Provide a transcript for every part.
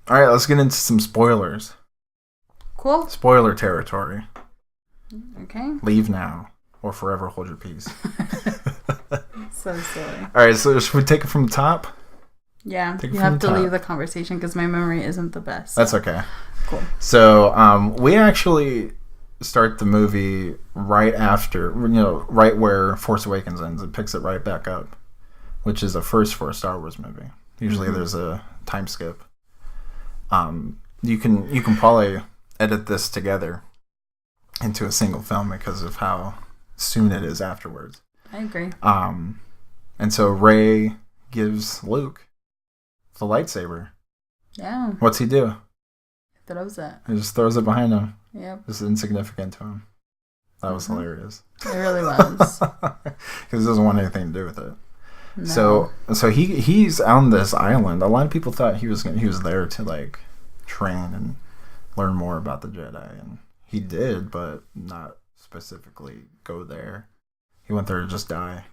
All right, let's get into some spoilers. Cool. Spoiler territory. Okay. Leave now or forever hold your peace. So silly. All right, so should we take it from the top? Yeah, you have to leave the conversation because my memory isn't the best. So. That's okay. Cool. So we actually start the movie right after, right where Force Awakens ends. It picks it right back up, which is a first for a Star Wars movie. Usually there's a time skip. You can probably edit this together into a single film because of how soon it is afterwards. I agree. And so Rey gives Luke the lightsaber. Yeah. What's he do? Throws it. He just throws it behind him. Yep. It's insignificant to him. That was hilarious. It really was. Because he doesn't want anything to do with it. No. So he's on this island. A lot of people thought he was there to like train and learn more about the Jedi, and he did, but not specifically go there. He went there to just die.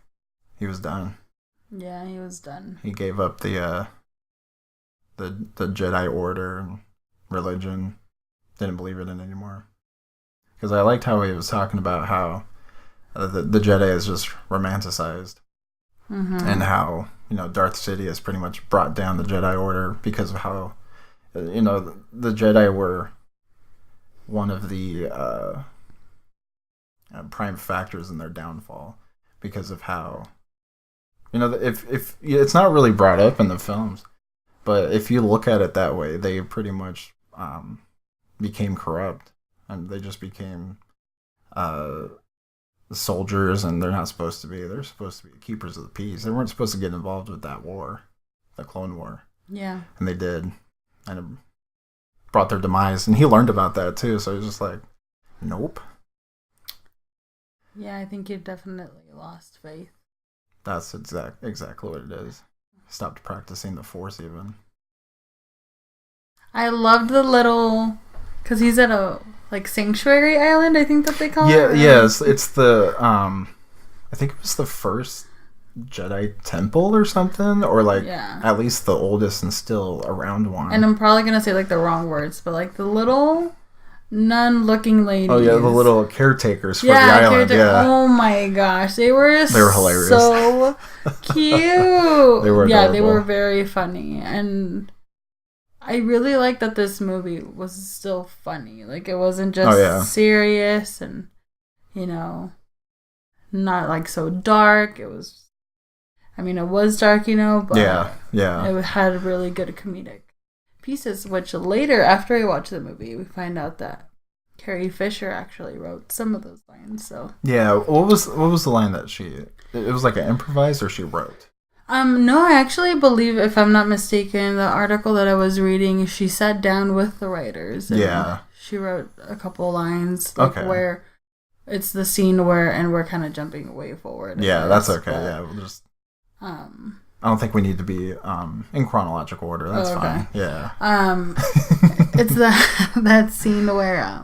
He was done. Yeah, he was done. He gave up the Jedi Order and religion. Didn't believe it in anymore. Because I liked how he was talking about how the Jedi is just romanticized. And how, Darth Sidious pretty much brought down the Jedi Order because of how, the Jedi were one of the prime factors in their downfall because of how, if it's not really brought up in the films, but if you look at it that way, they pretty much became corrupt, and they just became soldiers, and they're not supposed to be. They're supposed to be keepers of the peace. They weren't supposed to get involved with that war, the Clone War. Yeah. And they did, and it brought their demise. And he learned about that too, so he was just like, nope. Yeah, I think he definitely lost faith. That's exactly what it is. Stopped practicing the Force even. I loved the little, because he's at a sanctuary island, I think that they call it. Yes, it's the I think it was the first Jedi temple or something, or at least the oldest and still around one. And I'm probably gonna say the wrong words, but the little nun-looking ladies. Oh yeah, the little caretakers for the island. Yeah. Oh my gosh, they were hilarious. So cute. They were adorable. Yeah, they were very funny, and I really like that this movie was still funny. It wasn't just serious and, not so dark. It was, it was dark, but yeah. It had really good comedic pieces, which later, after I watched the movie, we find out that Carrie Fisher actually wrote some of those lines. So yeah, what was the line that it was an improvised, or she wrote? No, I actually believe, if I'm not mistaken, the article that I was reading, she sat down with the writers. And she wrote a couple lines, where it's the scene and we're kind of jumping way forward. Yeah, that's okay. Yeah, we'll just. I don't think we need to be in chronological order. That's fine. Yeah. It's that scene where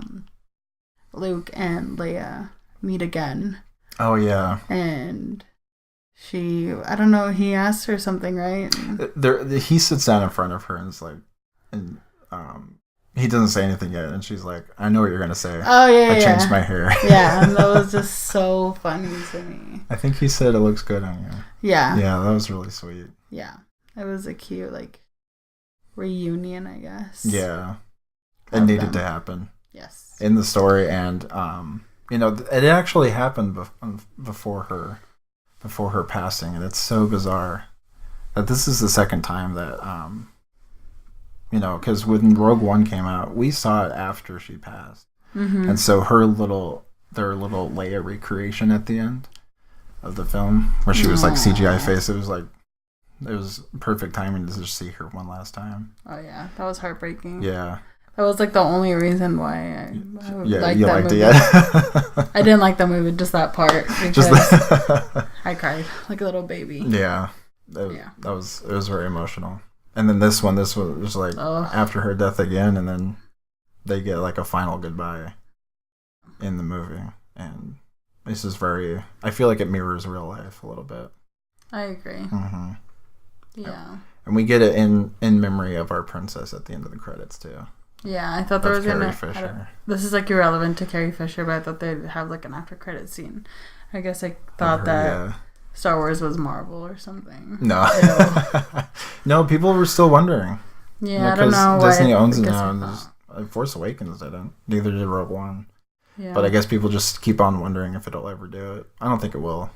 Luke and Leia meet again. Oh yeah. And I don't know, he asked her something, right? He sits down in front of her and is he doesn't say anything yet, and she's like, I know what you're going to say. Oh, yeah, I changed my hair. Yeah, and that was just so funny to me. I think he said it looks good on you. Yeah. Yeah, that was really sweet. Yeah. It was a cute, reunion, I guess. Yeah. It needed to happen. Yes. In the story, and, it actually happened before her passing, and it's so bizarre that this is the second time that because when Rogue One came out, we saw it after she passed, and so their little Leia recreation at the end of the film, where she was CGI face, it was perfect timing to just see her one last time. Oh yeah, that was heartbreaking. Yeah. That was the only reason why I liked you that liked movie. it, yeah. I didn't like the movie, just that part, because I cried like a little baby. Yeah, it was very emotional. And then this one was after her death again, and then they get a final goodbye in the movie, and this is I feel like it mirrors real life a little bit. I agree. Mm-hmm. Yeah. And we get it in memory of our princess at the end of the credits, too. Yeah, I thought there was Carrie Fisher. This is, like, irrelevant to Carrie Fisher, but I thought they'd have, like, an after-credit scene. I guess I thought that Star Wars was Marvel or something. No. No, people were still wondering. Yeah, I don't know why. Disney owns it now, and Force Awakens didn't. Neither did Rogue One. Yeah. But I guess people just keep on wondering if it'll ever do it. I don't think it will.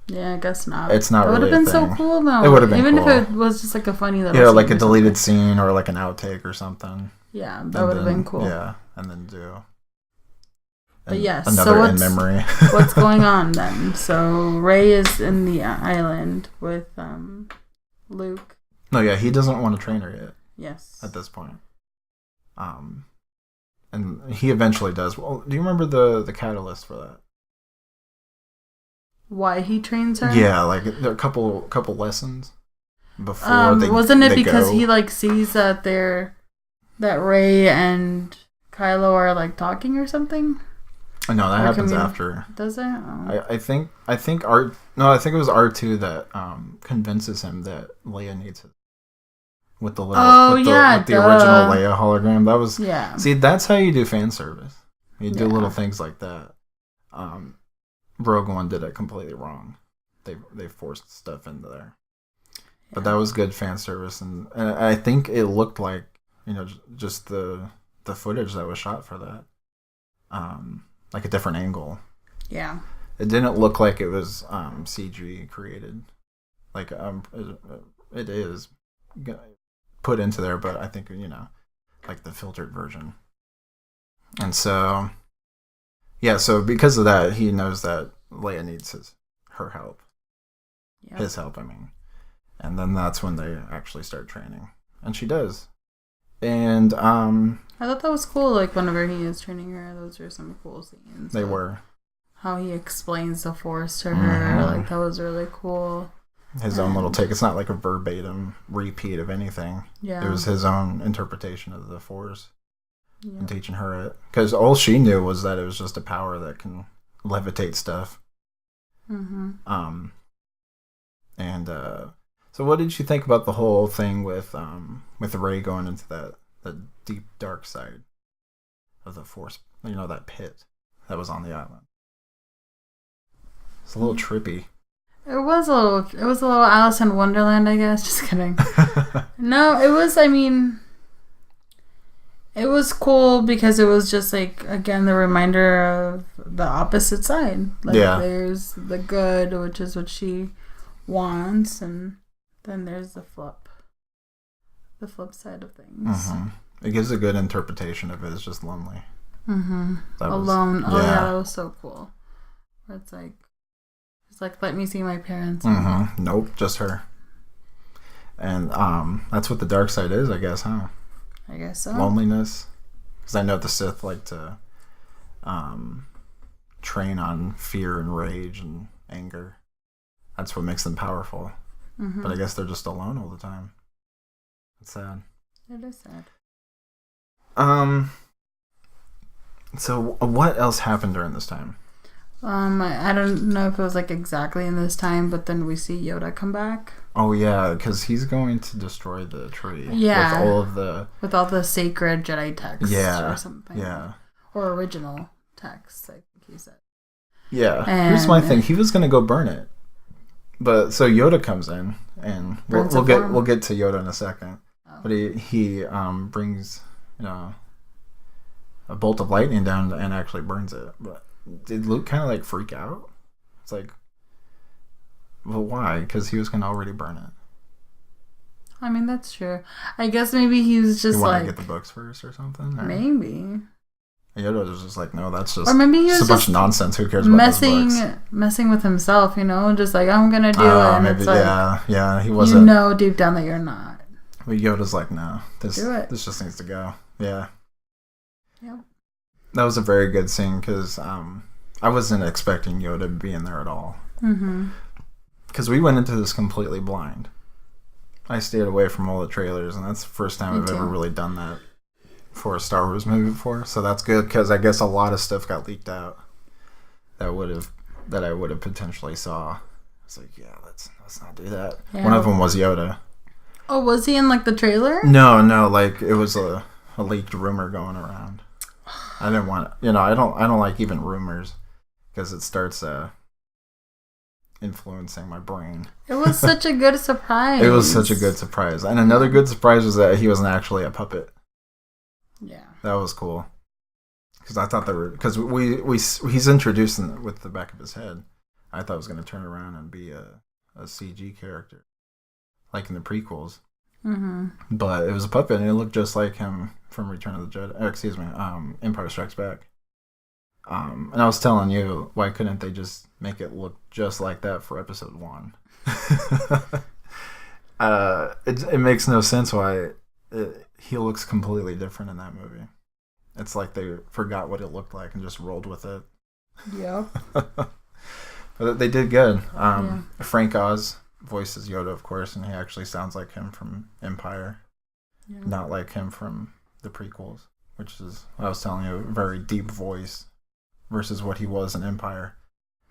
Yeah, I guess not. It's not really. It would have been so cool though. It would have been even cool. if it was just like a funny little. Yeah, like a deleted scene or like an outtake or something. Yeah, that would have been cool. Yeah, and then do. But yes, another in memory. What's going on then? So Rey is in the island with Luke. No, yeah, he doesn't want to train her yet. Yes. At this point. And he eventually does. Well, do you remember the catalyst for that? Why he trains her? Yeah, like there are a couple lessons before wasn't it because he like sees that Rey and Kylo are like talking or something? No, that happens after. Does it? Oh. I think it was R2 that convinces him that Leia needs it. With the little with the original Leia hologram. That was See, that's how you do fan service. You do little things like that. Rogue One did it completely wrong. They forced stuff into there. But that was good fan service, and I think it looked like, just the footage that was shot for that. Like a different angle. Yeah. It didn't look like it was CG created. Like it is put into there, but I think, like the filtered version. And so so because of that, he knows that Leia needs her help. Yep. His help, I mean. And then that's when they actually start training. And she does. And I thought that was cool, like whenever he is training her, those are some cool scenes. They were. How he explains the Force to her, like that was really cool. His own little take. It's not like a verbatim repeat of anything. Yeah. It was his own interpretation of the Force. Yeah. And teaching her it. Because all she knew was that it was just a power that can levitate stuff. Mm-hmm. So what did you think about the whole thing with Rey going into the deep dark side of the Force? That pit that was on the island. It's a little trippy. It was a little Alice in Wonderland, I guess. Just kidding. No, it was, it was cool because it was just like, again, the reminder of the opposite side. Like, there's the good, which is what she wants, and then there's the flip side of things. Mm-hmm. It gives a good interpretation of it. It's just lonely. Mm-hmm. Alone. That was so cool. Where it's like, let me see my parents. Mm-hmm. Nope, just her. And that's what the dark side is, I guess, huh? I guess so. Loneliness. Because I know the Sith like to train on fear and rage and anger. That's what makes them powerful. Mm-hmm. But I guess they're just alone all the time. It's sad. It is sad. So what else happened during this time? I don't know if it was like exactly in this time, but then we see Yoda come back. Oh yeah, because he's going to destroy the tree. Yeah, with all the sacred Jedi texts. Yeah, or something. Yeah, or original texts, I think he said. Yeah. Here's my thing. He was gonna go burn it, but so Yoda comes in, and we'll get to Yoda in a second. Oh. But he brings a bolt of lightning down and actually burns it. But did Luke kind of like freak out? It's like, well, why? Because he was going to already burn it. I mean, that's true. I guess maybe he was just like... You want to get the books first or something? Or? Maybe. Yoda was just like, no, that's just... Or maybe he was just a bunch of nonsense. Who cares about those books? Messing with himself, Just like, I'm going to do it. And maybe, it's like, yeah, he wasn't... deep down that you're not. But Yoda's like, no, do it. This just needs to go. Yeah. Yep. That was a very good scene because I wasn't expecting Yoda to be in there at all. Mm-hmm. Because we went into this completely blind. I stayed away from all the trailers, and that's the first time I've ever really done that for a Star Wars movie before. So that's good because I guess a lot of stuff got leaked out that I would have potentially saw. It's like, yeah, let's not do that. Yeah. One of them was Yoda. Oh, was he in like the trailer? No, like it was a leaked rumor going around. I didn't want I don't like even rumors because it starts influencing my brain. It was such a good surprise. It was such a good surprise. And another good surprise was that he wasn't actually a puppet. Yeah. That was cool. Because I thought because he's introduced with the back of his head. I thought it was going to turn around and be a CG character. Like in the prequels. Mm-hmm. But it was a puppet and it looked just like him from Return of the Jedi. Empire Strikes Back. And I was telling you, why couldn't they just make it look just like that for episode 1? It makes no sense why he looks completely different in that movie. It's like they forgot what it looked like and just rolled with it. Yep. But they did good. Frank Oz voices Yoda, of course, and he actually sounds like him from Empire. Yeah. Not like him from the prequels, which is, I was telling you, a very deep voice versus what he was in Empire.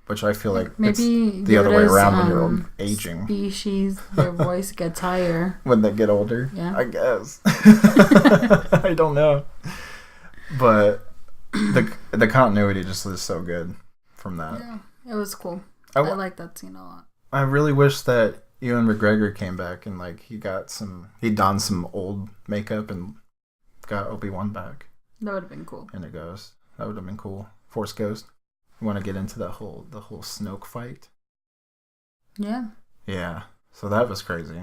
Which I feel like maybe it's the other way around when you're aging. Species, their voice gets higher. When they get older? Yeah. I guess. I don't know. But the continuity just is so good from that. Yeah, it was cool. I like that scene a lot. I really wish that Ewan McGregor came back and like he donned some old makeup and got Obi-Wan back. That would have been cool. And a ghost. That would have been cool. Force Ghost. You want to get into the whole Snoke fight? Yeah. Yeah. So that was crazy.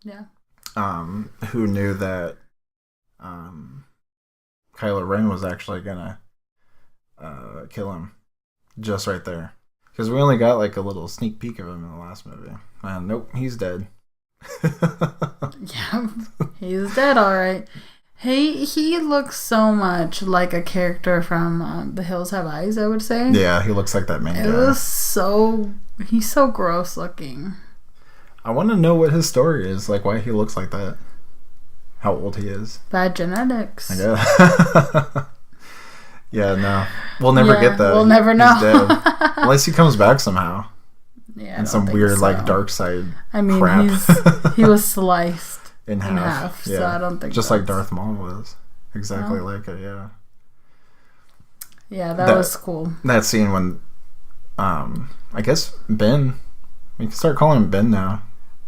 Yeah. Who knew that Kylo Ren was actually gonna kill him just right there? Because we only got like a little sneak peek of him in the last movie. And nope, he's dead. Yeah, he's dead, all right. He looks so much like a character from The Hills Have Eyes, I would say. Yeah, he looks like that main guy. He's so gross looking. I want to know what his story is, like why he looks like that. How old he is. Bad genetics. I guess. Yeah, no. We'll never get that. We'll never know. He's dead. Unless he comes back somehow. Yeah, and some weird like dark side crap. He was sliced in half. Yeah. So I don't think just like Darth Maul was. Exactly like it, yeah. Yeah, that was cool. That scene when I guess Ben, we can start calling him Ben now.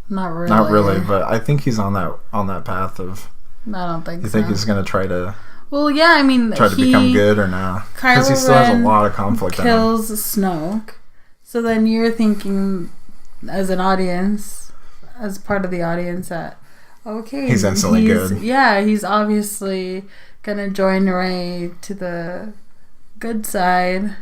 Not really, but I think he's on that path of I don't think you think he's gonna try to yeah, I mean try to become good or no? Because he still has a lot of conflict. Kills Snoke. So then you're thinking, as an audience, as part of the audience, that okay, he's instantly good. Yeah, he's obviously gonna join Rey to the good side,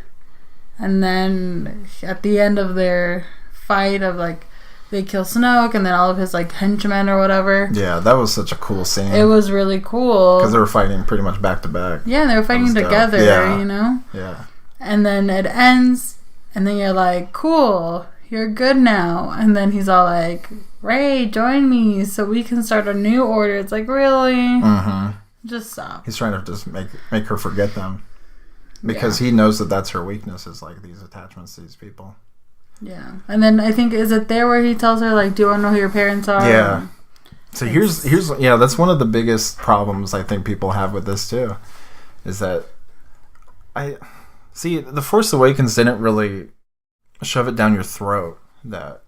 and then at the end of their fight of like. They kill Snoke and then all of his like henchmen or whatever. Yeah, that was such a cool scene. It was really cool because they were fighting pretty much back to back. Yeah, they were fighting together. You know. Yeah. And then it ends, and then you're like, "Cool, you're good now." And then he's all like, "Rey, join me, so we can start a new order." It's like, really? Mm-hmm. Just stop. He's trying to just make her forget them because he knows that that's her weakness is like these attachments to these people. Yeah, and then I think is it there where he tells her like, "Do you want to know who your parents are?" Yeah. So here's that's one of the biggest problems I think people have with this too, is that I see The Force Awakens didn't really shove it down your throat that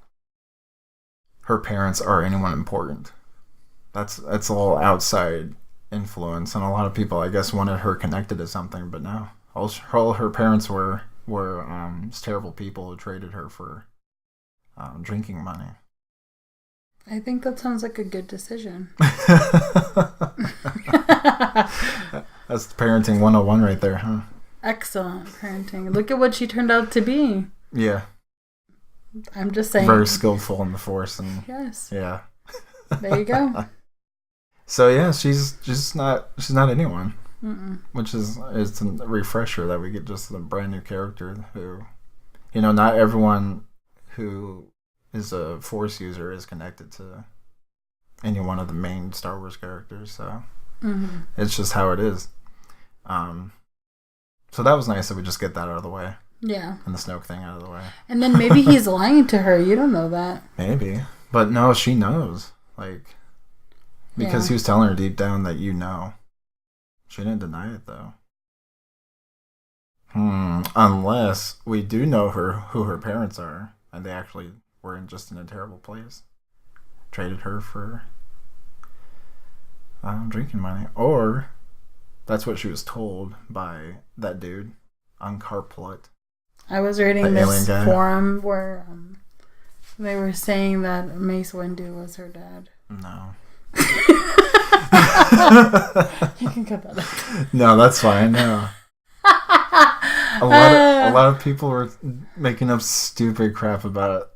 her parents are anyone important. That's all outside influence, and a lot of people I guess wanted her connected to something, but no, all her parents were terrible people who traded her for drinking money. I think that sounds like a good decision. That's parenting 101 right there, huh? Excellent parenting. Look at what she turned out to be. Yeah. I'm just saying. Very skillful in the Force. And yes. Yeah. There you go. So yeah, she's not anyone. Mm-mm. Which is a refresher that we get just a brand new character who, not everyone who is a Force user is connected to any one of the main Star Wars characters. So it's just how it is. So that was nice that we just get that out of the way. Yeah. And the Snoke thing out of the way. And then maybe he's lying to her. You don't know that. Maybe, but no, she knows. Like, Because he was telling her deep down that you know. She didn't deny it, though. Unless we do know who her parents are, and they actually were just in a terrible place. Traded her for drinking money. Or that's what she was told by that dude on Carplut. I was reading this forum where they were saying that Mace Windu was her dad. No. You can cut that out. No, that's fine. No. A lot of people were making up stupid crap about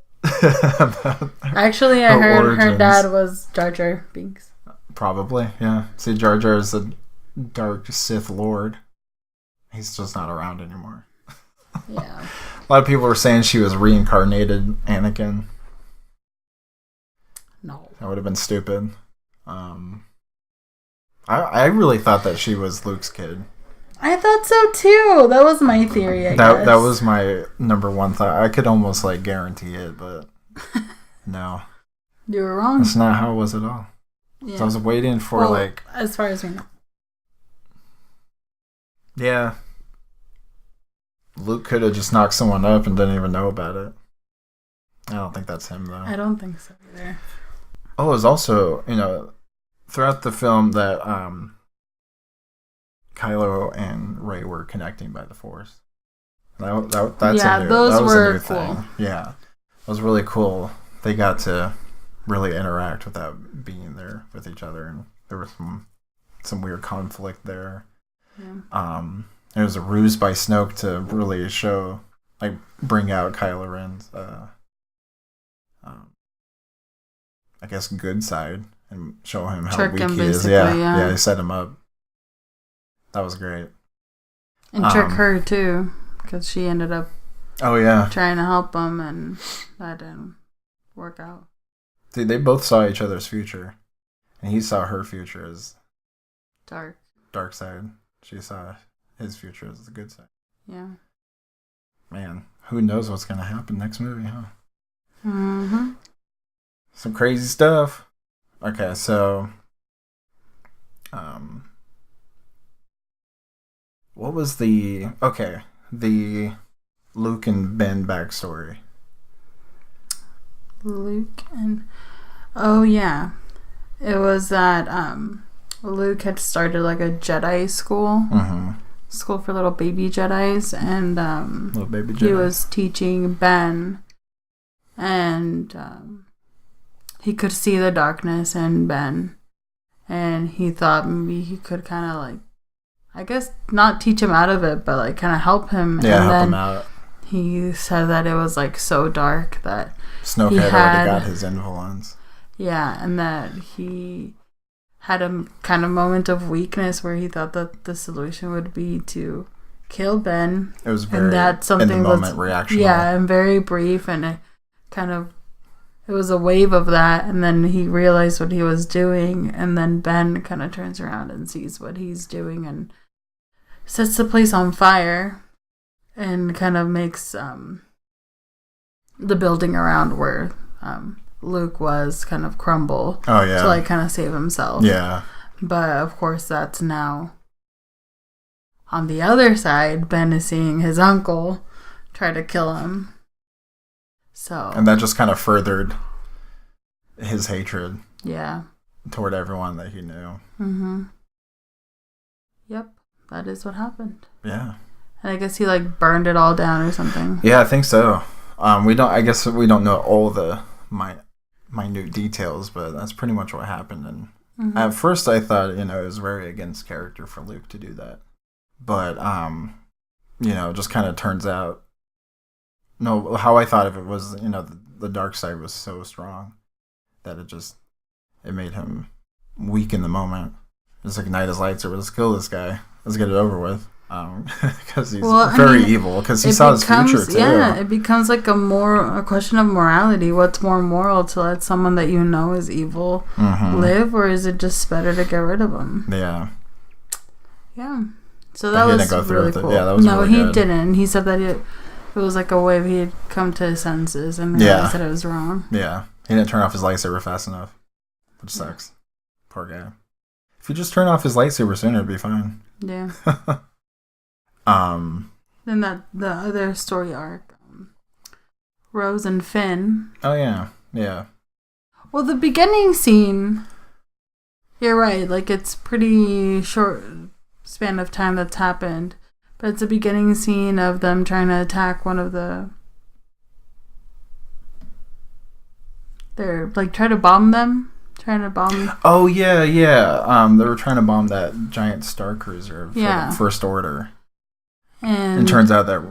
Actually, I heard origins. Her dad was Jar Jar Binks. Probably, yeah. See, Jar Jar is a dark Sith Lord. He's just not around anymore. Yeah. A lot of people were saying she was reincarnated Anakin. No. That would have been stupid. I really thought that she was Luke's kid. I thought so too. That was my theory, I guess. That was my number one thought. I could almost guarantee it, but no. You were wrong. That's not how it was at all. Yeah. So I was waiting for as far as we know. Yeah. Luke could have just knocked someone up and didn't even know about it. I don't think that's him, though. I don't think so either. Oh, it was also, throughout the film that Kylo and Rey were connecting by the Force. Those were cool. Thing. Yeah, it was really cool. They got to really interact without being there with each other, and there was some weird conflict there. Yeah. It was a ruse by Snoke to really show, bring out Kylo Ren's, I guess, good side and show him how weak he is. Yeah, he set him up. That was great. And trick her too, because she ended up. Oh yeah. Trying to help him, and that didn't work out. See, they both saw each other's future, and he saw her future as dark side. She saw his future as the good side. Yeah. Man, who knows what's gonna happen next movie, huh? Mm-hmm. Some crazy stuff. Okay, so what was the Luke and Ben backstory? Oh yeah, it was that Luke had started a Jedi school, school for little baby Jedis, and little baby Jedi. He was teaching Ben, and he could see the darkness in Ben, and he thought maybe he could kind of I guess not teach him out of it, but kind of help him. Yeah, help him out. He said that it was so dark that Snoke had already got his influence. Yeah, and that he had a kind of moment of weakness where he thought that the solution would be to kill Ben. It was very in the moment reaction. Yeah, and very brief, and it was a wave of that, and then he realized what he was doing, and then Ben kind of turns around and sees what he's doing and sets the place on fire and kind of makes the building around where Luke was kind of crumble. Oh, yeah. To kind of save himself. Yeah. But of course that's now on the other side. Ben is seeing his uncle try to kill him. And that just kind of furthered his hatred. Yeah. Toward everyone that he knew. Mm-hmm. Yep. That is what happened. Yeah. And I guess he burned it all down or something. Yeah, I think so. I guess we don't know all the minute details, but that's pretty much what happened. And at first I thought, it was very against character for Luke to do that. But, just kind of turns out, no, how I thought of it was, the dark side was so strong that it made him weak in the moment. Just ignite his lightsaber. Let's kill this guy. Let's get it over with. Because he's very evil. Because he saw his future too. Yeah, it becomes a question of morality. What's more moral, to let someone that you know is evil live, or is it just better to get rid of him? Yeah. Yeah. So that was really cool. Yeah, that was really good. Didn't. He said that it was a wave. He had come to his senses and realized that it was wrong. Yeah. He didn't turn off his lightsaber fast enough, which sucks. Poor guy. If you just turn off his lightsaber sooner, it'd be fine. Yeah. Then the other story arc, Rose and Finn. Oh yeah, yeah. Well, the beginning scene. You're right. Like it's pretty short span of time that's happened, but it's a beginning scene of them trying to attack one of the. They're like trying to bomb them. Oh yeah. They were trying to bomb that giant star cruiser for the First Order, and it turns out that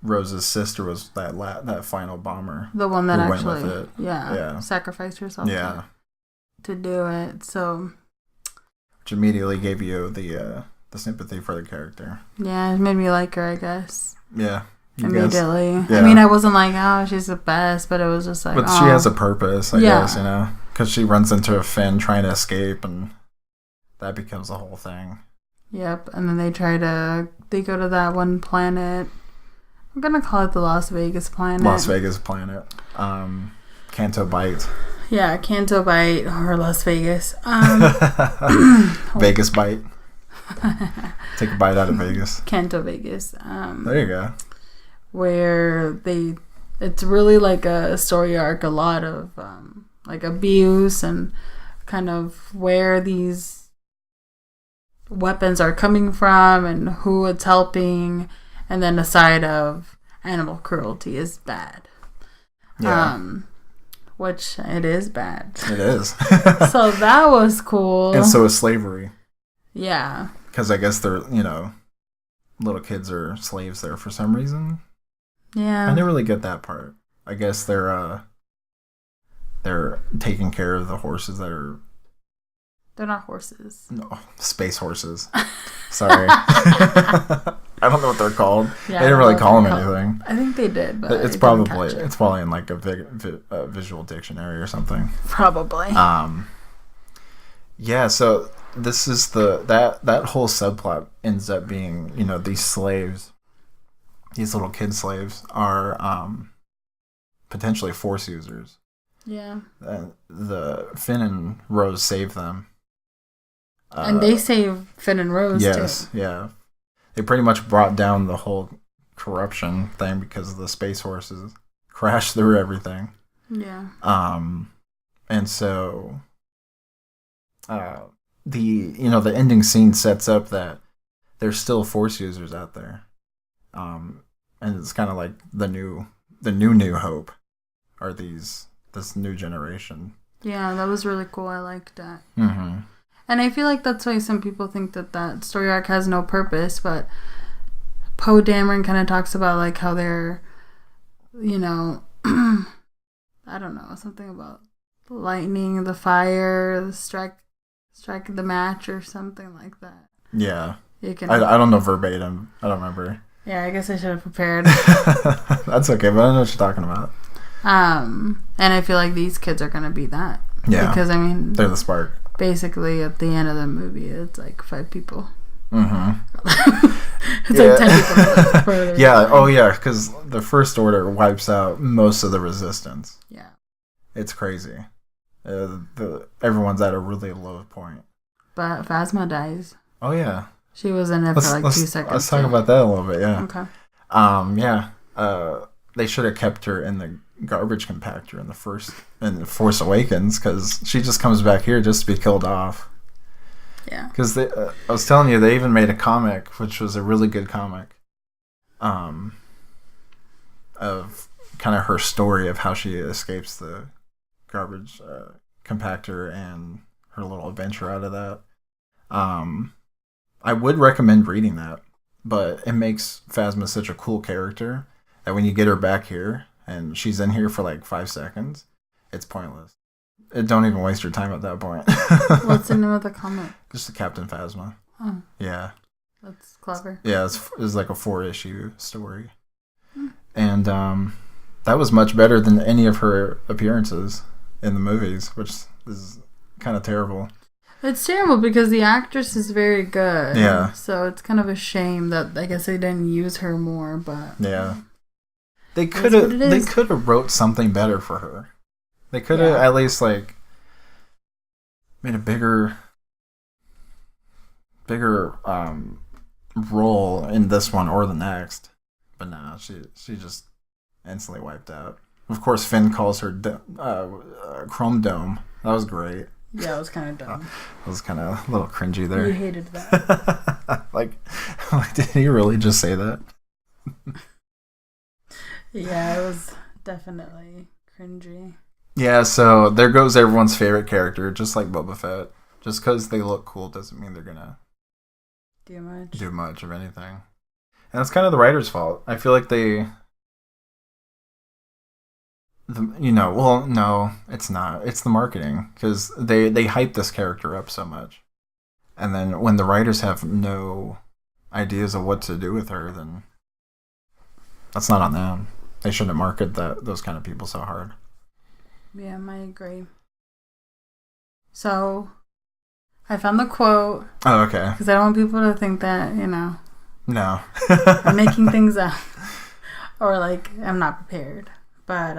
Rose's sister was that final bomber, the one that actually sacrificed herself to do it. So, which immediately gave you the sympathy for the character. Yeah, it made me like her, I guess. Yeah. Immediately. Yeah. I mean, I wasn't like, oh, she's the best, but it was just like, but she has a purpose, I guess, you know, because she runs into a Finn trying to escape, and that becomes the whole thing. Yep, and then they go to that one planet. I'm gonna call it the Las Vegas planet. Canto Bite. Yeah, Canto Bite or Las Vegas. Vegas Bite. Take a bite out of Vegas. Canto Vegas. There you go. Where it's really like a story arc, a lot of like abuse and kind of where these weapons are coming from and who it's helping, and then a side of animal cruelty is bad. Yeah. Which it is bad. It is. So that was cool. And so is slavery. Yeah. Because I guess they're, little kids are slaves there for some reason. Yeah. I didn't really get that part. I guess they're taking care of the horses that are... They're not horses. No, space horses. Sorry. I don't know what they're called. Yeah, they didn't really call them anything. I think they did, but it's probably in like a visual dictionary or something. Probably. Yeah, so this is that whole subplot ends up being, these slaves, these little kid slaves are potentially Force users. Yeah. The Finn and Rose save them. And they save Finn and Rose, yes, too. Yeah. They pretty much brought down the whole corruption thing because the space horses crashed through everything. Yeah. And so the ending scene sets up that there's still Force users out there. And it's kind of like the new hope are this new generation. Yeah, that was really cool. I liked that. Mm-hmm. And I feel like that's why some people think that story arc has no purpose, but Poe Dameron kind of talks about like how they're, I don't know, something about lightning, the fire, the strike the match or something like that. Yeah. I don't know verbatim. I don't remember. Yeah, I guess I should have prepared. That's okay, but I know what you're talking about. And I feel like these kids are going to be that. Yeah. Because, I mean... They're the spark. Basically, at the end of the movie, it's like 5 people. Mm-hmm. It's like 10 people. Yeah. Oh, yeah, because the First Order wipes out most of the Resistance. Yeah. It's crazy. Everyone's at a really low point. But Phasma dies. Oh, yeah. She was in it for like 2 seconds. Let's talk about that a little bit, yeah. Okay. Yeah. They should have kept her in the garbage compactor in Force Awakens, because she just comes back here just to be killed off. Yeah. Because I was telling you, they even made a comic, which was a really good comic, of kind of her story of how she escapes the garbage compactor and her little adventure out of that. I would recommend reading that, but it makes Phasma such a cool character that when you get her back here and she's in here for like 5 seconds, it's pointless. Don't even waste your time at that point. What's the name of the comic? Just the Captain Phasma. Oh. Yeah. That's clever. Yeah, it's like a 4-issue story. And that was much better than any of her appearances in the movies, which is kind of terrible. It's terrible because the actress is very good. Yeah. So it's kind of a shame that I guess they didn't use her more, but yeah. They could have wrote something better for her. They could have at least like made a bigger bigger role in this one or the next. But no, she just instantly wiped out. Of course, Finn calls her Chrome Dome. That was great. Yeah, it was kind of dumb. It was kind of a little cringy there. You hated that. like, did he really just say that? Yeah, it was definitely cringy. Yeah, so there goes everyone's favorite character, just like Boba Fett. Just because they look cool doesn't mean they're gonna do much of anything. And it's kind of the writer's fault. I feel like no, it's not. It's the marketing, because they hype this character up so much. And then when the writers have no ideas of what to do with her, then that's not on them. They shouldn't market those kind of people so hard. Yeah, I agree. So, I found the quote. Oh, okay. Because I don't want people to think that, No. I'm making things up. Or, I'm not prepared. But,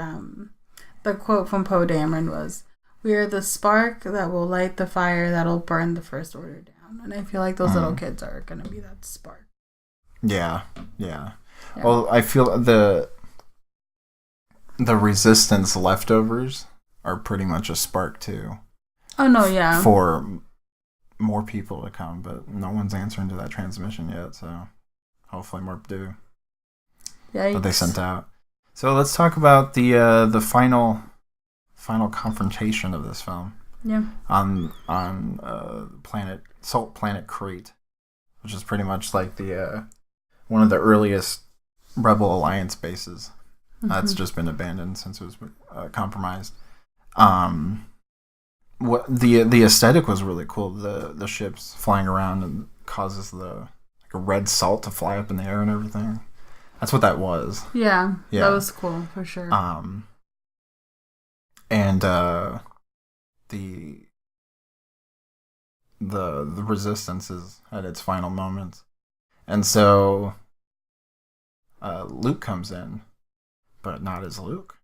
the quote from Poe Dameron was, "We are the spark that will light the fire that'll burn the First Order down." And I feel like those little kids are going to be that spark. Yeah. Well, I feel the Resistance leftovers are pretty much a spark too. Oh no, yeah. For more people to come, but no one's answering to that transmission yet, so hopefully more do. Yeah. That they sent out. So let's talk about the final confrontation of this film. Yeah. On Salt Planet Crate, which is pretty much like the one of the earliest Rebel Alliance bases. That's just been abandoned since it was compromised. What the aesthetic was really cool. The ships flying around and causes a red salt to fly up in the air and everything. That's what that was. Yeah. That was cool for sure. And the Resistance is at its final moments, and so Luke comes in. But not as Luke.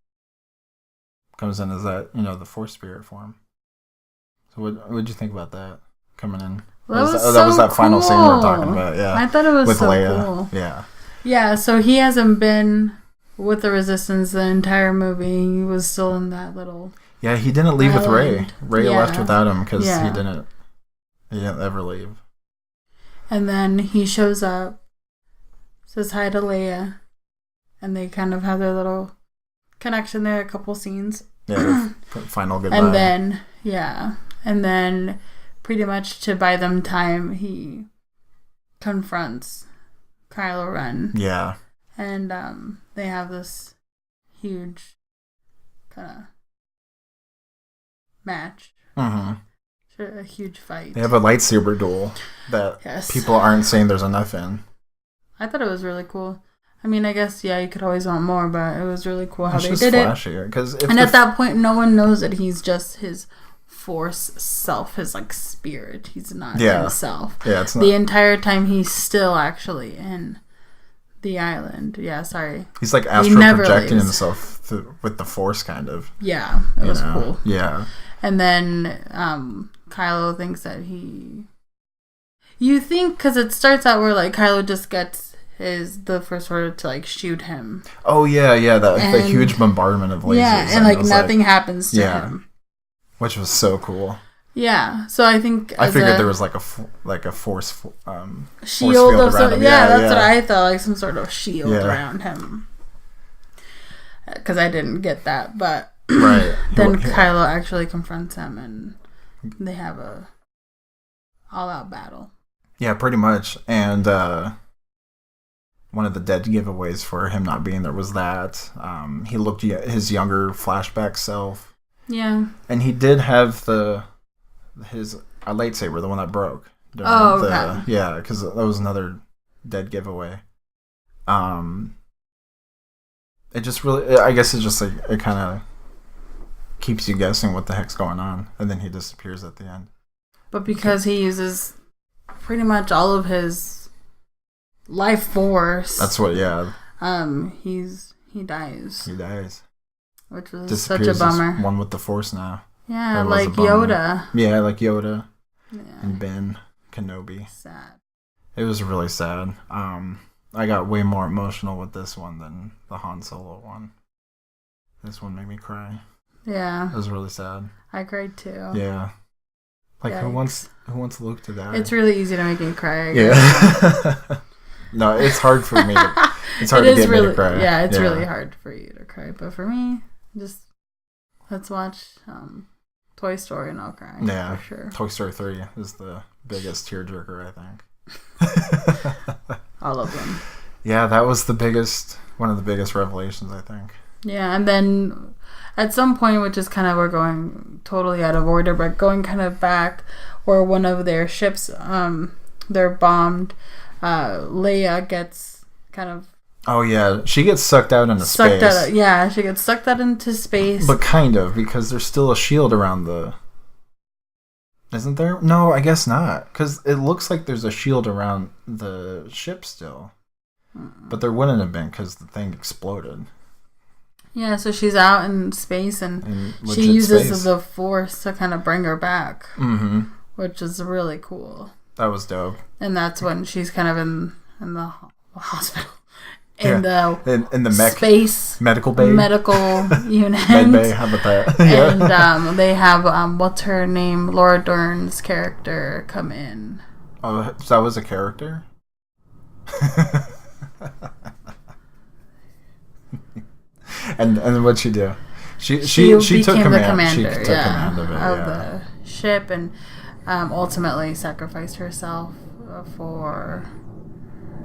Comes in as that, the Force Spirit form. So what would you think about that coming in? That was that final scene we were talking about, yeah. I thought it was with so Leia. Cool. Yeah. Yeah, so he hasn't been with the Resistance the entire movie. He was still in that little... Yeah, he didn't leave with Rey. Rey left without him because he didn't ever leave. And then he shows up, says hi to Leia. And they kind of have their little connection there, a couple scenes. Yeah, final goodbye. And then pretty much to buy them time, he confronts Kylo Ren. Yeah. And they have this huge kind of match. Mm-hmm. A huge fight. They have a lightsaber duel that people aren't saying there's enough in. I thought it was really cool. I mean, I guess, you could always want more, but it was really cool how they did it. And at that point, no one knows that he's just his Force self, his, spirit. He's not himself. Yeah, it's not. The entire time, he's still actually in the island. Yeah, sorry. He's, astral projecting himself with the Force, kind of. Yeah, it was cool. Yeah. And then Kylo thinks that You think, because it starts out where, Kylo just gets the First Order to shoot him. Oh yeah, the huge bombardment of lasers. Yeah, and nothing happens to him, which was so cool. Yeah, so I think I figured there was a force shield force of him. Yeah, that's what I thought, some sort of shield around him. Because I didn't get that, but right. Then Kylo actually confronts him, and they have a all-out battle. Yeah, pretty much, and. One of the dead giveaways for him not being there was that he looked at his younger flashback self. Yeah. And he did have his lightsaber, the one that broke. Okay. Yeah, because that was another dead giveaway. It just really, I guess it just it kind of keeps you guessing what the heck's going on, and then he disappears at the end. But because he uses pretty much all of his life force. That's what, yeah. He dies. He dies. Which was such a bummer. One with the Force now. Yeah, like Yoda. Yeah, like Yoda. Yeah. And Ben Kenobi. Sad. It was really sad. I got way more emotional with this one than the Han Solo one. This one made me cry. Yeah. It was really sad. I cried too. Yeah. Like, Yikes. who wants Luke to die? It's really easy to make me cry. I guess. Yeah. No, it's hard for me. It's hard to get me to cry. Yeah, it's really hard for you to cry. But for me, just let's watch Toy Story and I'll cry. Yeah, for sure. Toy Story 3 is the biggest tearjerker, I think. All of them. Yeah, that was one of the biggest revelations, I think. Yeah, and then at some point, which is kind of, we're going totally out of order, but going kind of back where one of their ships, they're bombed, Leia gets kind of... Oh, yeah. She gets sucked out into space. She gets sucked out into space. But kind of, because there's still a shield around the... Isn't there? No, I guess not. Because it looks like there's a shield around the ship still. But there wouldn't have been because the thing exploded. Yeah, so she's out in space and she uses the Force to kind of bring her back. Mm-hmm. Which is really cool. That was dope. And that's when she's kind of in the hospital. In the space medical bay. Medical unit. Med bay, how about that? And they have, what's her name? Laura Dern's character come in. Oh, so that was a character? and what'd she do? She took command. She took command of it, of the ship, and ultimately sacrificed herself for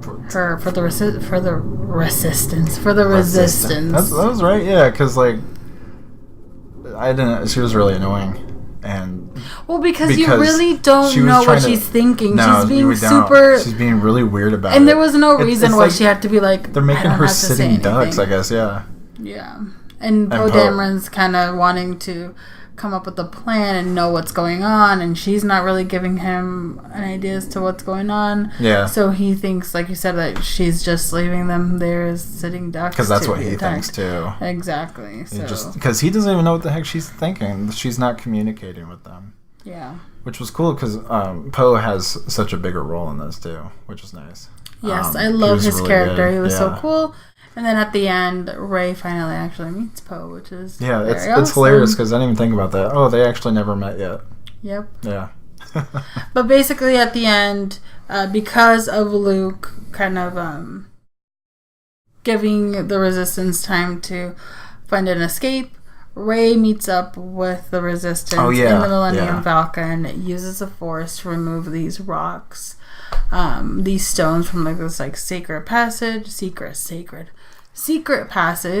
the resistance. That was right, yeah, because like she was really annoying. And because you really don't know what she's thinking. No, she's being super. She's being really weird about it. And there was no reason why she had to be like. They're making her sitting ducks, I guess. Yeah. Yeah, and Poe Dameron's kind of wanting to come up with a plan and know what's going on, and she's not really giving him an idea as to what's going on. Yeah. So he thinks, like you said, that she's just leaving them there as sitting ducks. Because that's what he thinks too. Exactly. So because he doesn't even know what the heck she's thinking. She's not communicating with them. Yeah. Which was cool because Poe has such a bigger role in this too, which is nice. Yes, I love his really character. Good. He was so cool. And then at the end, Rey finally actually meets Poe, which is it's hilarious because I didn't even think about that. Oh, they actually never met yet. Yep. Yeah. But basically, at the end, because of Luke kind of giving the Resistance time to find an escape, Rey meets up with the Resistance in the Millennium Falcon, uses the Force to remove these rocks, these stones from like this like secret passage,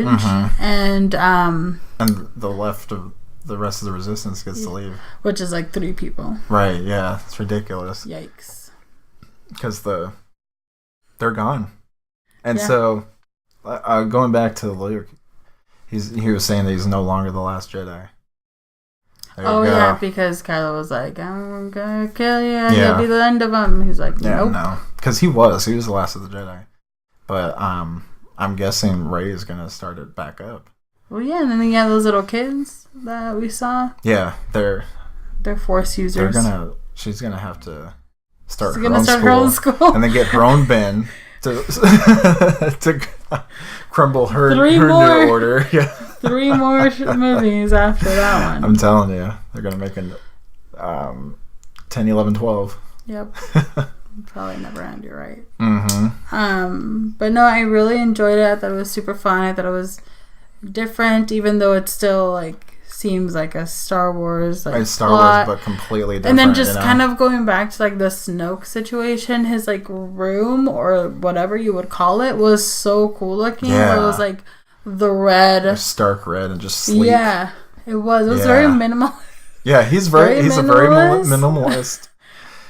mm-hmm. and the rest of the Resistance gets to leave, which is like 3 people. Right? Yeah, it's ridiculous. Yikes! Because they're gone, and so going back to Luke, he was saying that he's no longer the last Jedi. Yeah, because Kylo was like, I'm gonna kill you, and you'll be the end of him. He's like, nope. No, because he was the last of the Jedi, but I'm guessing Rey is gonna start it back up. Well, yeah, and then you have those little kids that we saw. Yeah, they're Force users. She's gonna have to start her own school, and then get her own bin to crumble her new order. Yeah. 3 more movies after that one. I'm telling you, they're gonna make an 10, 11, 12. Yep. Probably never end. You're right. Mm-hmm. But no, I really enjoyed it. I thought it was super fun. I thought it was different, even though it still like seems like a Star Wars like Star Wars, but completely different. And then just kind of going back to like the Snoke situation, his like room or whatever you would call it was so cool looking. Yeah. Where it was like the red, stark red, and just sleek. Yeah, it was. It was very minimal. Yeah, he's a very minimalist.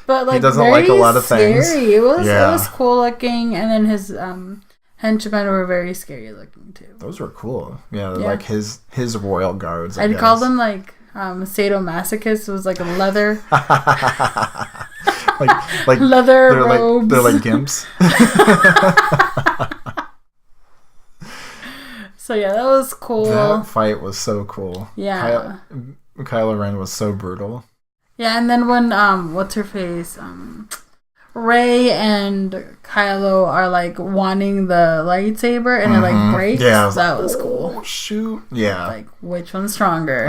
But like he doesn't like a lot of things. It was cool looking, and then his henchmen were very scary looking too. Those were cool. Yeah, like his royal guards. I'd call them like sadomasochists. It was like a leather, like leather robes. They're like gimps. So yeah, that was cool. That fight was so cool. Yeah, Kylo Ren was so brutal. Yeah, and then when what's her face Rey and Kylo are like wanting the lightsaber and it like breaks. Yeah, that was cool. Oh, shoot. Yeah. Like, which one's stronger?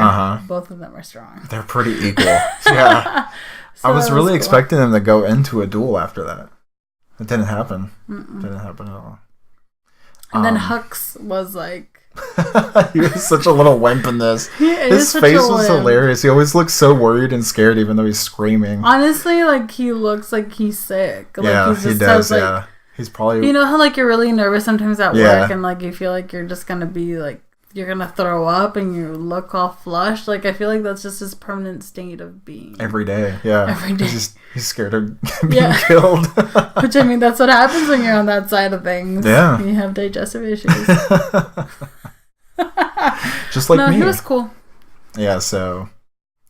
Both of them are strong. They're pretty equal. Yeah. So I was really expecting them to go into a duel after that. It didn't happen. It didn't happen at all. And then Hux was like... he was such a little wimp in this. His face was hilarious. He always looks so worried and scared even though he's screaming. Honestly, like, he looks like he's sick. Like, yeah, he does, like, he's probably... You know how, like, you're really nervous sometimes at work and, like, you feel like you're just gonna be, like, you're gonna throw up and you look all flushed. Like, I feel like that's just his permanent state of being. Every day, yeah. Every day. He's scared of being killed. Which, I mean, that's what happens when you're on that side of things. Yeah. You have digestive issues. Just like me. No, he was cool. Yeah, so...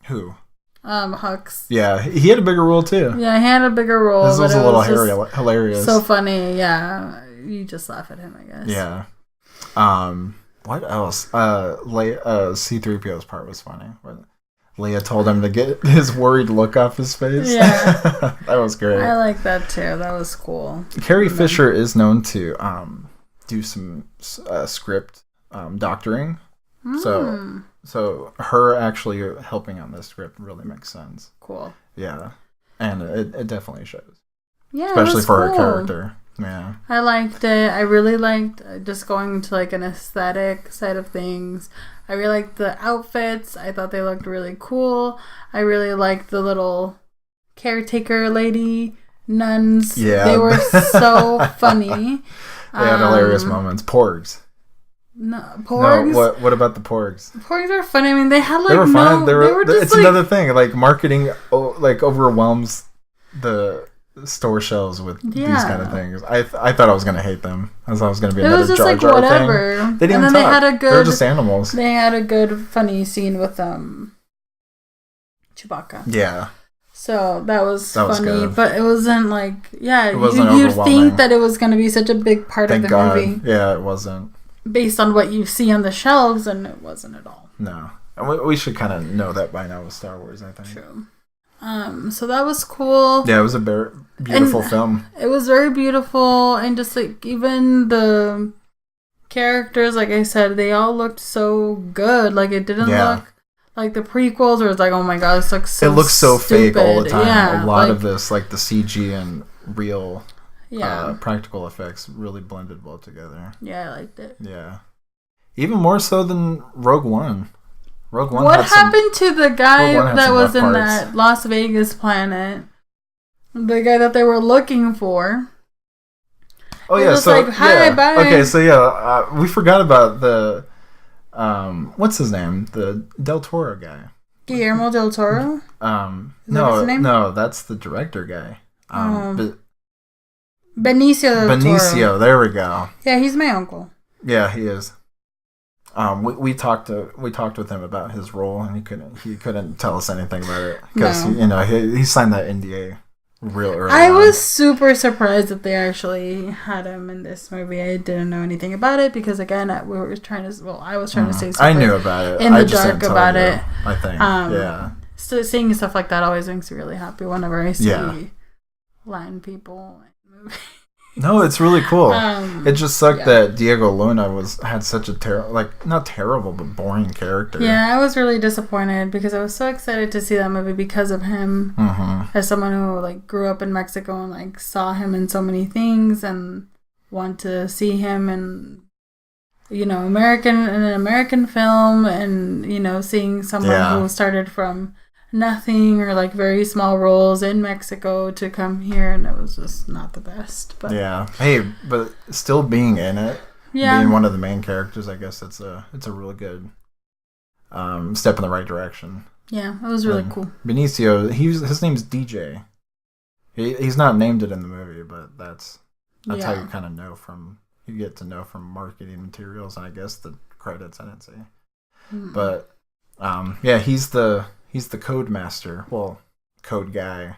Who? Hux. Yeah, he had a bigger role, too. Yeah, he had a bigger role. This was a little hilarious. So funny, yeah. You just laugh at him, I guess. Yeah. What else? C-3PO's part was funny. Leia told him to get his worried look off his face. Yeah. That was great. I like that too. That was cool. Carrie Fisher is known to do some script doctoring. So her actually helping on this script really makes sense. Cool. Yeah. And it definitely shows. Yeah. Especially for her character. Yeah. I liked it. I really liked just going to like an aesthetic side of things. I really liked the outfits. I thought they looked really cool. I really liked the little caretaker lady nuns. Yeah. They were so funny. They had hilarious moments. Porgs. No, porgs. No, what about the porgs? Porgs are funny. I mean, they had like they were fine. They were just it's like, another thing. Like marketing, like overwhelms the store shelves with these kind of things. I thought I was gonna hate them. I thought it was gonna be another Jar Jar thing. It was just like whatever. They didn't talk. They were just animals. They had a good funny scene with Chewbacca. Yeah. So that was funny, but it wasn't like you'd think that it was gonna be such a big part of the movie. Yeah, it wasn't. Based on what you see on the shelves, and it wasn't at all. No, and we should kind of know that by now with Star Wars, I think. True. So that was cool. Yeah, it was a beautiful film. It was very beautiful, and just like even the characters, like I said, they all looked so good. Like it didn't look like the prequels, or it's like, oh my god, this looks so. It looks so stupid. fake all the time. Yeah, a lot of this, like the CG and real. Yeah. Practical effects really blended well together. Yeah, I liked it. Yeah. Even more so than Rogue One. What happened to the guy that was in that Las Vegas planet? The guy that they were looking for. Oh, yeah. So, like, hi, bye. Okay, so we forgot about the, what's his name? The Del Toro guy. Guillermo del Toro? No, that's the director guy. Benicio, there we go. Yeah, he's my uncle. Yeah, he is. We talked with him about his role, and he couldn't tell us anything about it because he signed that NDA real early. I was super surprised that they actually had him in this movie. I didn't know anything about it because again, I was trying to stay. I knew about it. In the dark about it. I think. So seeing stuff like that always makes me really happy whenever I see Latin people. No, it's really cool. It just sucked that Diego Luna had such a not terrible, but boring character. Yeah, I was really disappointed because I was so excited to see that movie because of him. Mm-hmm. As someone who like grew up in Mexico and like saw him in so many things and want to see him in in an American film and seeing someone who started from nothing or like very small roles in Mexico to come here, and it was just not the best. But but still being in it, being one of the main characters, I guess it's a really good step in the right direction. Yeah, it was really cool. Benicio, his name's DJ. He's not named it in the movie, but that's how you kind of know you get to know from marketing materials and I guess the credits. I didn't see, but he's the code master. Well, code guy.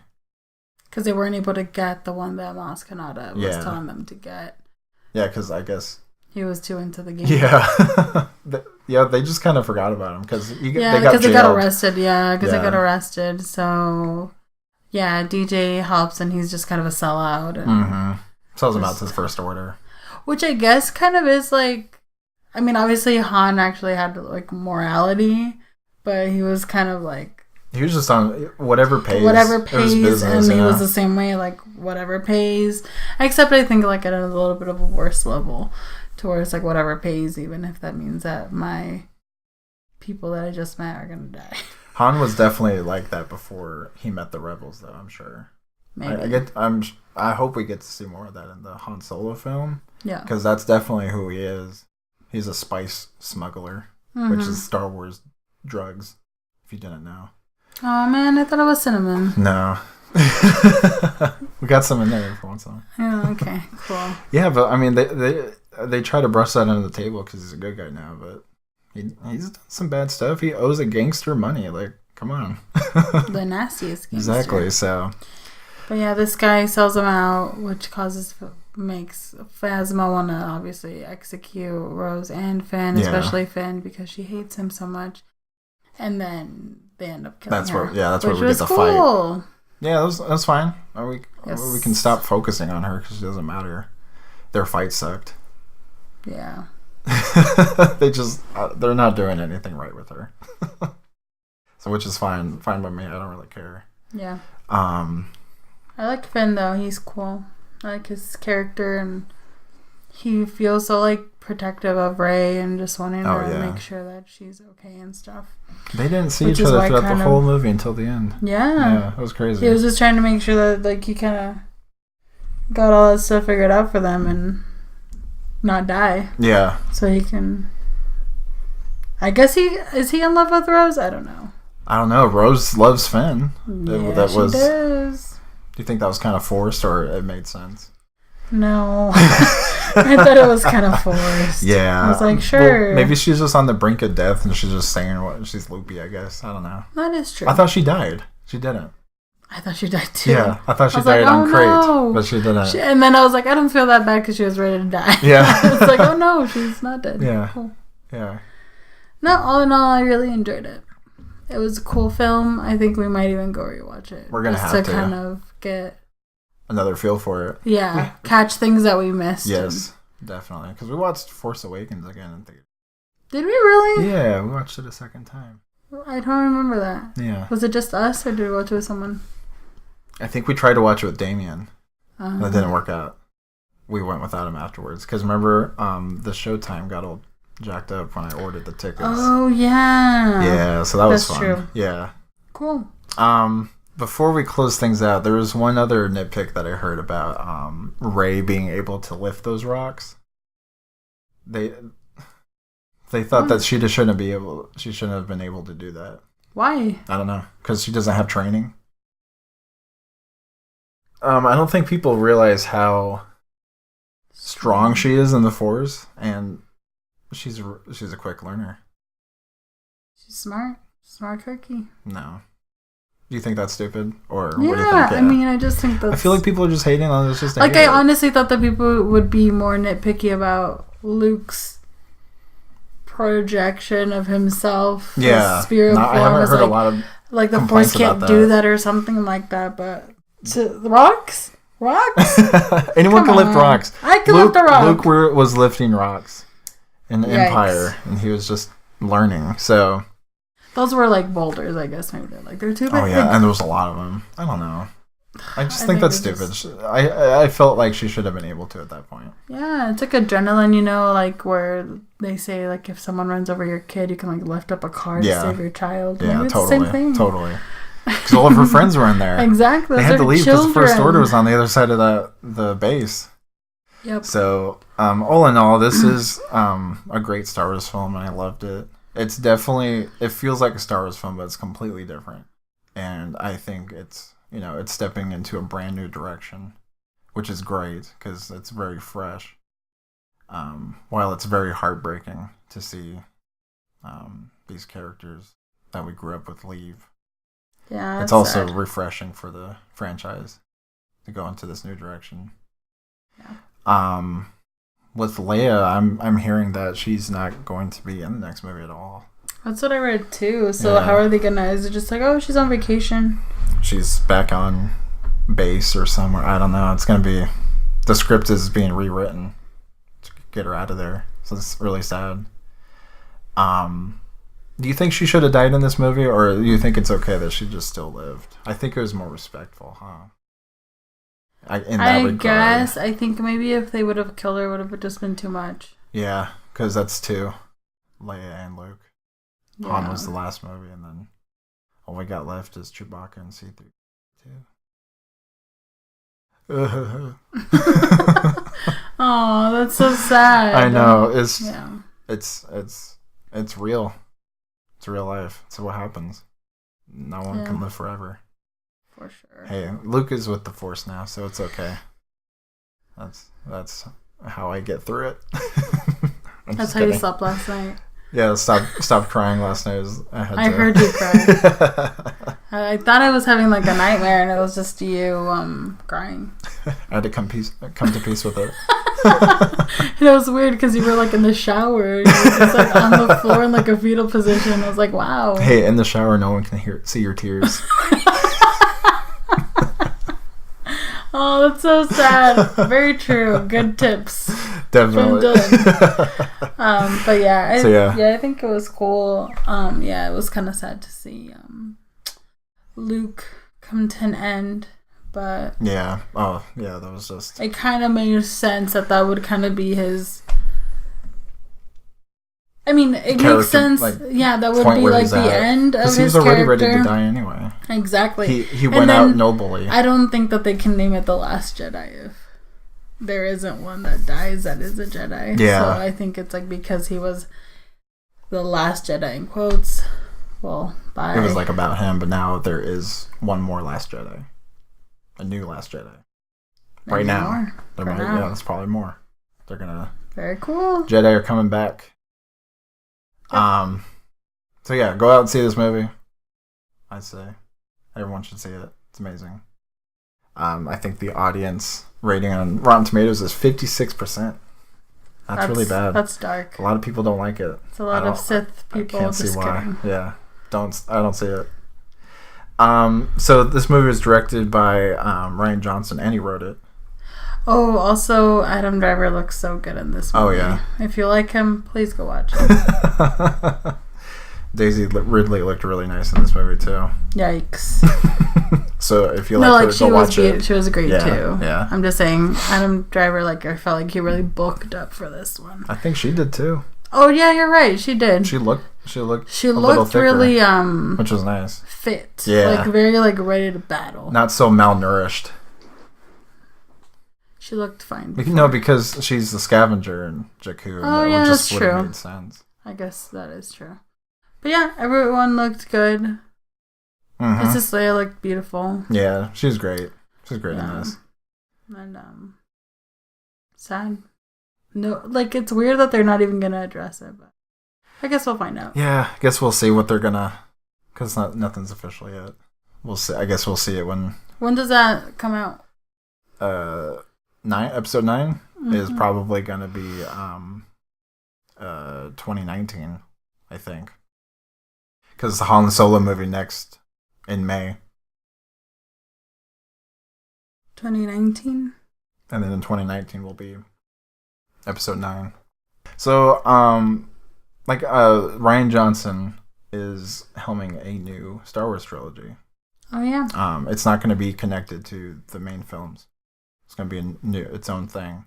Because they weren't able to get the one that Maz Kanata was telling them to get. Yeah, because I guess he was too into the game. Yeah. They just kind of forgot about him because they got arrested. Yeah, because they got arrested. So, Yeah, DJ helps, and he's just kind of a sellout. And sells him out to the First Order. Which I guess kind of is like... I mean, obviously, Han actually had, like, morality, but he was kind of like... He was just on whatever pays. Whatever pays, business, and he was the same way, like, whatever pays. Except I think, like, at a little bit of a worse level, towards, like, whatever pays, even if that means that my people that I just met are going to die. Han was definitely like that before he met the rebels, though, I'm sure. Maybe. I hope we get to see more of that in the Han Solo film. Yeah. Because that's definitely who he is. He's a spice smuggler, which is Star Wars drugs, if you didn't know. Oh, man, I thought it was cinnamon. No. We got some in there for once. Yeah, okay, cool. Yeah, but I mean, they try to brush that under the table because he's a good guy now, but he's done some bad stuff. He owes a gangster money. Like, come on. The nastiest gangster. Exactly, so. But yeah, this guy sells him out, which makes Phasma want to obviously execute Rose and Finn, especially Finn, because she hates him so much. And then they end up killing her. That's where we get the fight. Yeah, that's fine. We can stop focusing on her because it doesn't matter. Their fight sucked. Yeah. They're not doing anything right with her. So, which is fine by me. I don't really care. Yeah. I like Finn though. He's cool. I like his character, and he feels so like protective of Rey and just wanting to make sure that she's okay and stuff. They didn't see each other throughout the whole movie until the end. Yeah, it was crazy. He was just trying to make sure that like he kind of got all that stuff figured out for them and not die. Yeah. So he can. I guess is he in love with Rose? I don't know. Rose loves Finn. Yeah, she does. Do you think that was kind of forced or it made sense? No. I thought it was kind of forced. Yeah. I was like, sure. Well, maybe she's just on the brink of death and she's just saying she's loopy, I guess. I don't know. That is true. I thought she died. She didn't. I thought she died too. Yeah, I thought she died on Crate, but she didn't. And then I was like, I don't feel that bad because she was ready to die. Yeah. It's like, oh no, she's not dead. Yeah. Cool. Yeah. No, all in all, I really enjoyed it. It was a cool film. I think we might even go rewatch it. We're going to have to kind of get another feel for it. Yeah, catch things that we missed. Yes, definitely. Because we watched Force Awakens again in theater. Did we really? Yeah, we watched it a second time. I don't remember that. Yeah. Was it just us, or did we watch it with someone? I think we tried to watch it with Damien. That didn't work out. We went without him afterwards. Because remember, the showtime got all jacked up when I ordered the tickets. Oh, yeah. Yeah, so that was fun. That's true. Yeah. Cool. Before we close things out, there was one other nitpick that I heard about Rey being able to lift those rocks. They thought that she shouldn't have been able to do that. Why? I don't know. Because she doesn't have training. I don't think people realize how strong she is in the Force, and she's a quick learner. She's smart cookie. No. Do you think that's stupid? Or yeah, what do you think? I mean, I just think that's... I feel like people are just hating on it. Like, I honestly thought that people would be more nitpicky about Luke's projection of himself. Yeah. His spirit form. I haven't heard a lot of like, the Force can't do that or something like that, but... Rocks? Anyone can lift rocks. I can lift a rock. Luke was lifting rocks in the Empire, and he was just learning, so... Those were like boulders, I guess. Maybe they're too big. Oh yeah, and there was a lot of them. I don't know. I just think that's stupid. I felt like she should have been able to at that point. Yeah, it's like adrenaline, like where they say like if someone runs over your kid, you can like lift up a car to save your child. Yeah, maybe totally. It's the same thing. Totally. Because all of her friends were in there. Exactly. They had to leave because the First Order was on the other side of the base. Yep. So, all in all, this is a great Star Wars film, and I loved it. It's definitely, it feels like a Star Wars film, but it's completely different. And I think it's stepping into a brand new direction, which is great because it's very fresh. While it's very heartbreaking to see these characters that we grew up with leave. Yeah, it's also refreshing for the franchise to go into this new direction. Yeah. With Leia, I'm hearing that she's not going to be in the next movie at all. That's what I read too. So how are they gonna? Is it just like, oh, she's on vacation? She's back on base or somewhere. I don't know. It's gonna be, the script is being rewritten to get her out of there. So it's really sad. Do you think she should have died in this movie, or do you think it's okay that she just still lived? I think it was more respectful, huh? I guess. I think maybe if they would have killed her, it would have just been too much. Yeah, because that's two. Leia and Luke. Yeah. Han was the last movie, and then all we got left is Chewbacca and C-3PO. Oh, that's so sad. I know. It's real. It's real life. It's what happens. No one can live forever. For sure. Hey, Luke is with the Force now, so it's okay. That's how I get through it. That's how you slept last night. Yeah, stopped crying last night. I heard you cry. I thought I was having like a nightmare, and it was just you crying. I had to come to peace with it. And it was weird because you were like in the shower, and you were just like on the floor in like a fetal position. I was like, wow. Hey, in the shower, no one can see your tears. Oh, that's so sad. Very true. Good tips. Definitely. But yeah, I think it was cool. It was kind of sad to see Luke come to an end, but that was just. It kind of made sense that would kind of be his. I mean, it makes sense. Like, that would be like the end of his character. He was already ready to die anyway. Exactly. He went out nobly. I don't think that they can name it The Last Jedi if there isn't one that dies that is a Jedi. Yeah. So I think it's like because he was the last Jedi in quotes. Well, it was like about him, but now there is one more Last Jedi. A new Last Jedi. Right now. There's probably more. They're gonna. Very cool. Jedi are coming back. Yep. So yeah, go out and see this movie. I say everyone should see it. It's amazing. I think the audience rating on Rotten Tomatoes is 56%. That's really bad. That's dark. A lot of people don't like it. It's a lot of Sith people. I can't see why. Kidding. Yeah, I don't see it. So this movie was directed by Rian Johnson, and he wrote it. Oh, also, Adam Driver looks so good in this movie. Oh, yeah. If you like him, please go watch it. Daisy Ridley looked really nice in this movie, too. Yikes. So if you like her, go watch it. She was great, too. Yeah. I'm just saying, Adam Driver, I felt like he really bulked up for this one. I think she did, too. Oh, yeah, you're right. She did. She looked really, which was nice. Fit. Yeah. Very, ready to battle. Not so malnourished. She looked fine. No, because she's the scavenger in Jakku. Oh, yeah, that's true. Made sense. I guess that is true. But yeah, everyone looked good. Mm-hmm. Princess Leia looked beautiful. Yeah, she's great. She's great in this. And, sad. No, it's weird that they're not even going to address it, but I guess we'll find out. Yeah, I guess we'll see what they're going to, because nothing's official yet. We'll see. I guess we'll see it when... When does that come out? Episode 9 is probably going to be 2019, I think. Because it's the Han Solo movie next in May. 2019? And then in 2019 will be episode 9. So, Rian Johnson is helming a new Star Wars trilogy. Oh, yeah. It's not going to be connected to the main films. It's going to be its own thing.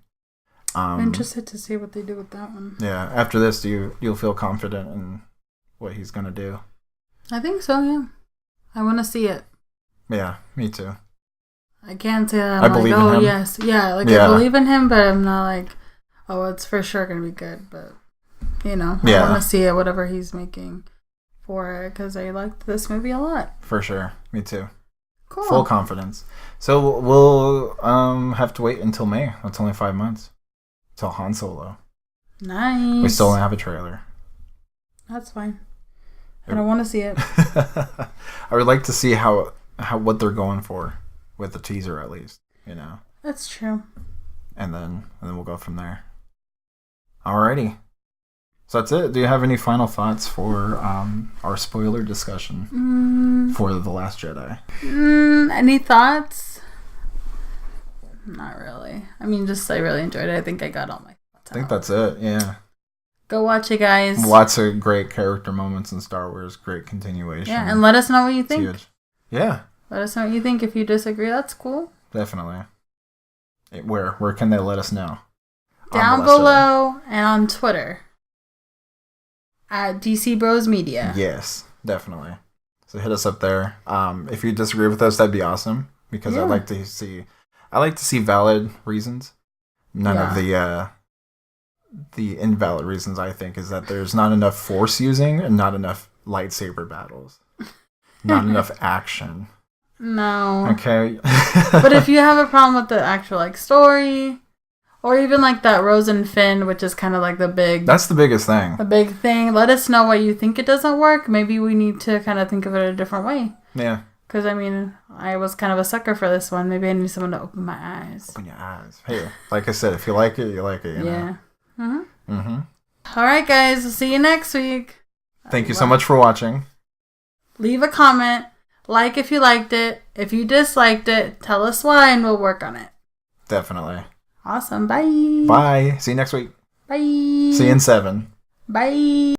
I'm interested to see what they do with that one. Yeah. After this, you'll feel confident in what he's going to do? I think so, yeah. I want to see it. Yeah, me too. I can't say that I believe in him. Yes. Yeah, I believe in him, but I'm not it's for sure going to be good. But, I want to see it, whatever he's making for it, because I liked this movie a lot. For sure. Me too. Cool. Full confidence. So we'll have to wait until May. That's only 5 months. Till Han Solo. Nice. We still don't have a trailer. That's fine. I don't want to see it. I would like to see how what they're going for with the teaser, at least. That's true. And then we'll go from there. Alrighty. So that's it. Do you have any final thoughts for our spoiler discussion for The Last Jedi? Any thoughts? Not really. I mean, just I really enjoyed it. I think I got all my thoughts. I think that's it, yeah. Go watch it, guys. Lots of great character moments in Star Wars. Great continuation. Yeah, and let us know what you think. Yeah. Let us know what you think. If you disagree, that's cool. Definitely. Where can they let us know? Down below and on Twitter. At DC Bros Media. Yes, definitely. So hit us up there. If you disagree with us, that'd be awesome. Because I like to see valid reasons. None of the invalid reasons, I think, is that there's not enough force using and not enough lightsaber battles. Not enough action. No. Okay. But if you have a problem with the actual story, or even that Rose and Finn, which is kind of that's the biggest thing. The big thing. Let us know why you think it doesn't work. Maybe we need to kind of think of it a different way. Yeah. Because, I mean, I was kind of a sucker for this one. Maybe I need someone to open my eyes. Open your eyes. Hey, like I said, if you like it, you like it, you know? All right, guys. We'll see you next week. Thank you so much for watching. Leave a comment. Like if you liked it. If you disliked it, tell us why and we'll work on it. Definitely. Awesome. Bye. Bye. See you next week. Bye. See you in 7. Bye.